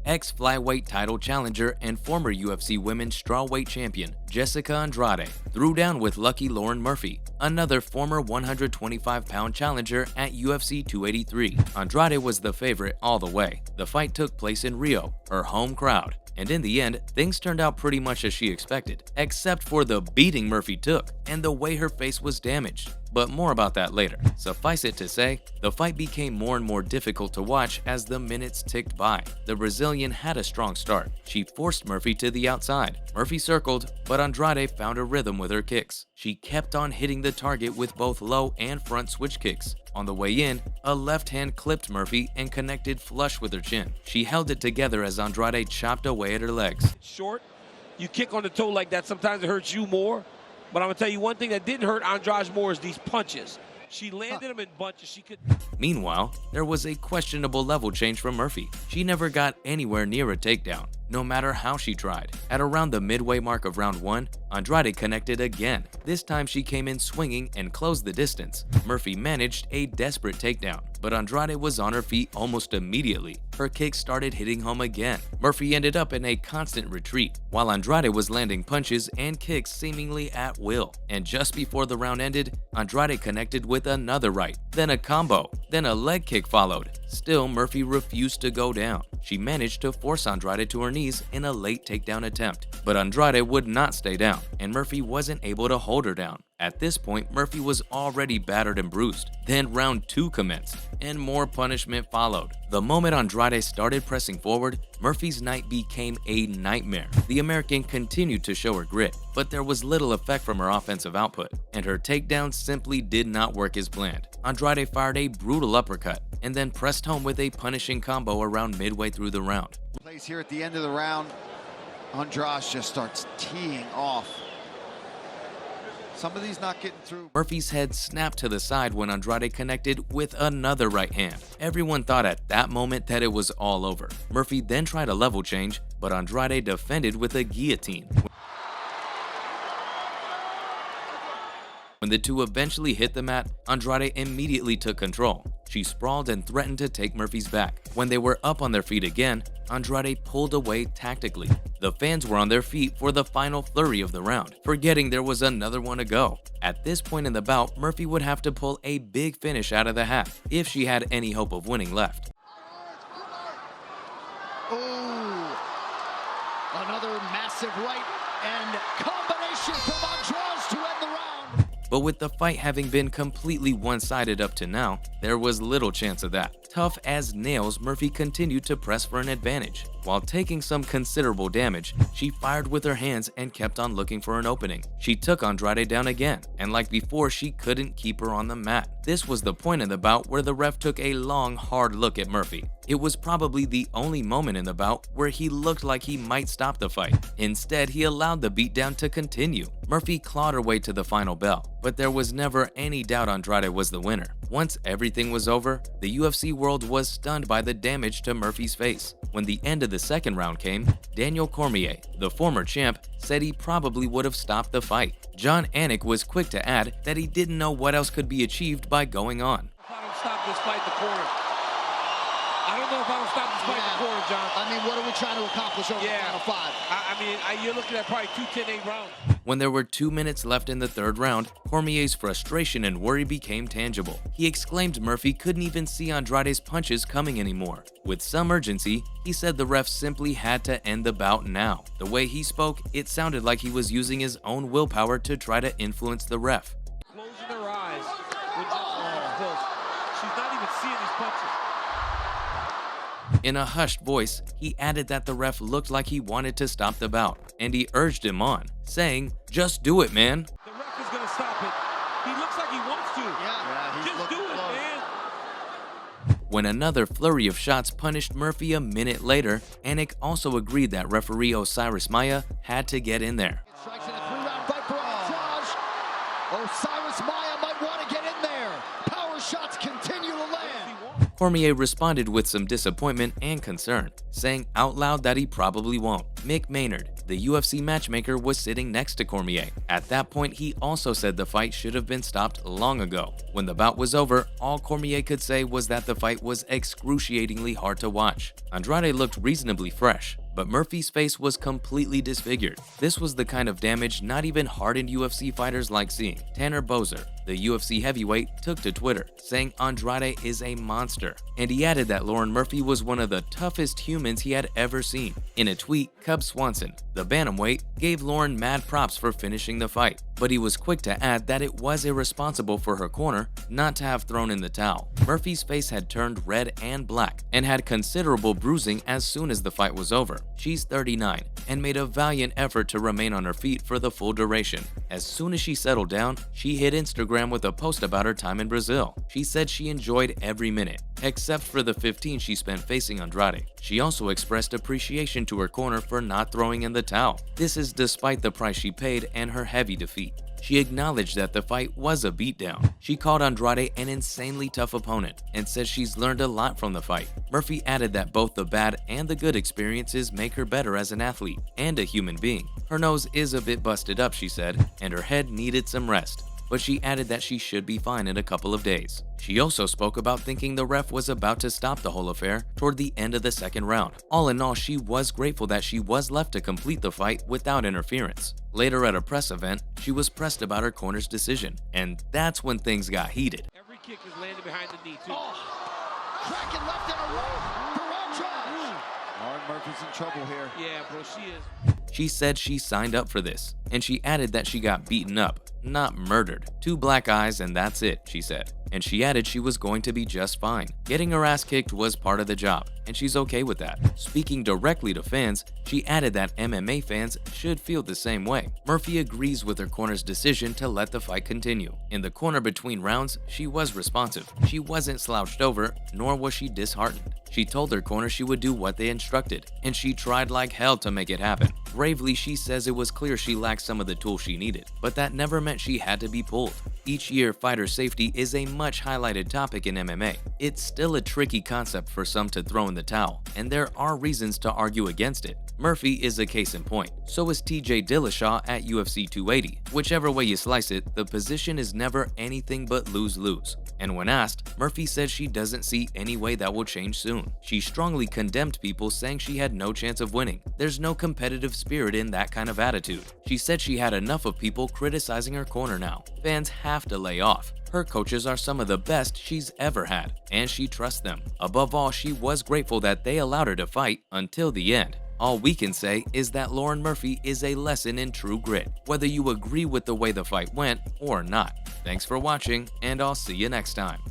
Ex-flyweight title challenger and former UFC women's strawweight champion Jessica Andrade threw down with Lucky Lauren Murphy, another former 125-pound challenger at UFC 283. Andrade was the favorite all the way. The fight took place in Rio, her home crowd, and in the end, things turned out pretty much as she expected, except for the beating Murphy took and the way her face was damaged. But more about that later. Suffice it to say, the fight became more and more difficult to watch as the minutes ticked by. The Brazilian had a strong start. She forced Murphy to the outside. Murphy circled, but Andrade found a rhythm with her kicks. She kept on hitting the target with both low and front switch kicks. On the way in, a left hand clipped Murphy and connected flush with her chin. She held it together as Andrade chopped away at her legs. Short, you kick on the toe like that, sometimes it hurts you more. But I'm going to tell you one thing that didn't hurt Andrade more is these punches. She landed them in bunches. She could. Meanwhile, there was a questionable level change from Murphy. She never got anywhere near a takedown, no matter how she tried. At around the midway mark of round 1, Andrade connected again. This time she came in swinging and closed the distance. Murphy managed a desperate takedown, but Andrade was on her feet almost immediately. Her kicks started hitting home again. Murphy ended up in a constant retreat, while Andrade was landing punches and kicks seemingly at will. And just before the round ended, Andrade connected with another right, then a combo, then a leg kick followed. Still, Murphy refused to go down. She managed to force Andrade to her knees in a late takedown attempt, but Andrade would not stay down, and Murphy wasn't able to hold her down. At this point, Murphy was already battered and bruised. Then round 2 commenced, and more punishment followed. The moment Andrade started pressing forward, Murphy's night became a nightmare. The American continued to show her grit, but there was little effect from her offensive output, and her takedown simply did not work as planned. Andrade fired a brutal uppercut, and then pressed home with a punishing combo around midway through the round. Plays here at the end of the round, Andrade just starts teeing off. Some of these not getting through. Murphy's head snapped to the side when Andrade connected with another right hand. Everyone thought at that moment that it was all over. Murphy then tried a level change, but Andrade defended with a guillotine. When the two eventually hit the mat, Andrade immediately took control. She sprawled and threatened to take Murphy's back. When they were up on their feet again, Andrade pulled away tactically. The fans were on their feet for the final flurry of the round, forgetting there was another one to go. At this point in the bout, Murphy would have to pull a big finish out of the hat if she had any hope of winning left. Ooh, another massive right and combination from Andrade to end the round. But with the fight having been completely one-sided up to now, there was little chance of that. Tough as nails, Murphy continued to press for an advantage. While taking some considerable damage, she fired with her hands and kept on looking for an opening. She took Andrade down again, and like before, she couldn't keep her on the mat. This was the point in the bout where the ref took a long, hard look at Murphy. It was probably the only moment in the bout where he looked like he might stop the fight. Instead, he allowed the beatdown to continue. Murphy clawed her way to the final bell, but there was never any doubt Andrade was the winner. Once everything was over, the UFC world was stunned by the damage to Murphy's face. When the end of the second round came, Daniel Cormier, the former champ, said he probably would have stopped the fight. John Anik was quick to add that he didn't know what else could be achieved by going on. If I don't stop this fight in the corner, I don't know if I don't stop this fight in the corner, John. I mean, what are we trying to accomplish over the final 5? You're looking at probably 2 10-8 rounds. When there were 2 minutes left in the third round, Cormier's frustration and worry became tangible. He exclaimed Murphy couldn't even see Andrade's punches coming anymore. With some urgency, he said the ref simply had to end the bout now. The way he spoke, it sounded like he was using his own willpower to try to influence the ref. Closing her eyes when just close. She's not even seeing these punches. In a hushed voice, he added that the ref looked like he wanted to stop the bout, and he urged him on, saying, "Just do it, man." The ref is going to stop it. He looks like he wants to. Yeah, just do it, man. When another flurry of shots punished Murphy a minute later, Anik also agreed that referee Osiris Maya had to get in there. Strikes in a 3-round fight for Andrade. Osiris Maya might want to get in there. Power shots continue to land. Cormier responded with some disappointment and concern, saying out loud that he probably won't. Mick Maynard, the UFC matchmaker was sitting next to Cormier. At that point, he also said the fight should have been stopped long ago. When the bout was over, all Cormier could say was that the fight was excruciatingly hard to watch. Andrade looked reasonably fresh, but Murphy's face was completely disfigured. This was the kind of damage not even hardened UFC fighters like seeing. Tanner Boser, the UFC heavyweight, took to Twitter, saying Andrade is a monster, and he added that Lauren Murphy was one of the toughest humans he had ever seen. In a tweet, Cub Swanson, the bantamweight, gave Lauren mad props for finishing the fight, but he was quick to add that it was irresponsible for her corner not to have thrown in the towel. Murphy's face had turned red and black and had considerable bruising as soon as the fight was over. She's 39 and made a valiant effort to remain on her feet for the full duration. As soon as she settled down, she hit Instagram with a post about her time in Brazil. She said she enjoyed every minute, except for the 15 she spent facing Andrade. She also expressed appreciation to her corner for not throwing in the towel. This is despite the price she paid and her heavy defeat. She acknowledged that the fight was a beatdown. She called Andrade an insanely tough opponent and says she's learned a lot from the fight. Murphy added that both the bad and the good experiences make her better as an athlete and a human being. Her nose is a bit busted up, she said, and her head needed some rest, but she added that she should be fine in a couple of days. She also spoke about thinking the ref was about to stop the whole affair toward the end of the second round. All in all, she was grateful that she was left to complete the fight without interference. Later at a press event, she was pressed about her corner's decision, and that's when things got heated. Every kick is landing behind the knee, too. Cracking left and a right for Andrade. Lauren Murphy's in trouble here. Yeah, bro, she is. She said she signed up for this, and she added that she got beaten up, not murdered. 2 black eyes and that's it, she said. And she added she was going to be just fine. Getting her ass kicked was part of the job, and she's okay with that. Speaking directly to fans, she added that MMA fans should feel the same way. Murphy agrees with her corner's decision to let the fight continue. In the corner between rounds, she was responsive. She wasn't slouched over, nor was she disheartened. She told her corner she would do what they instructed, and she tried like hell to make it happen. Bravely, she says it was clear she lacked some of the tools she needed, but that never meant she had to be pulled. Each year, fighter safety is a much highlighted topic in MMA. It's still a tricky concept for some to throw in the towel, and there are reasons to argue against it. Murphy is a case in point. So is TJ Dillashaw at UFC 280. Whichever way you slice it, the position is never anything but lose-lose. And when asked, Murphy said she doesn't see any way that will change soon. She strongly condemned people saying she had no chance of winning. There's no competitive spirit in that kind of attitude. She said she had enough of people criticizing her corner now. Fans have to lay off. Her coaches are some of the best she's ever had, and she trusts them. Above all, she was grateful that they allowed her to fight until the end. All we can say is that Lauren Murphy is a lesson in true grit, whether you agree with the way the fight went or not. Thanks for watching, and I'll see you next time.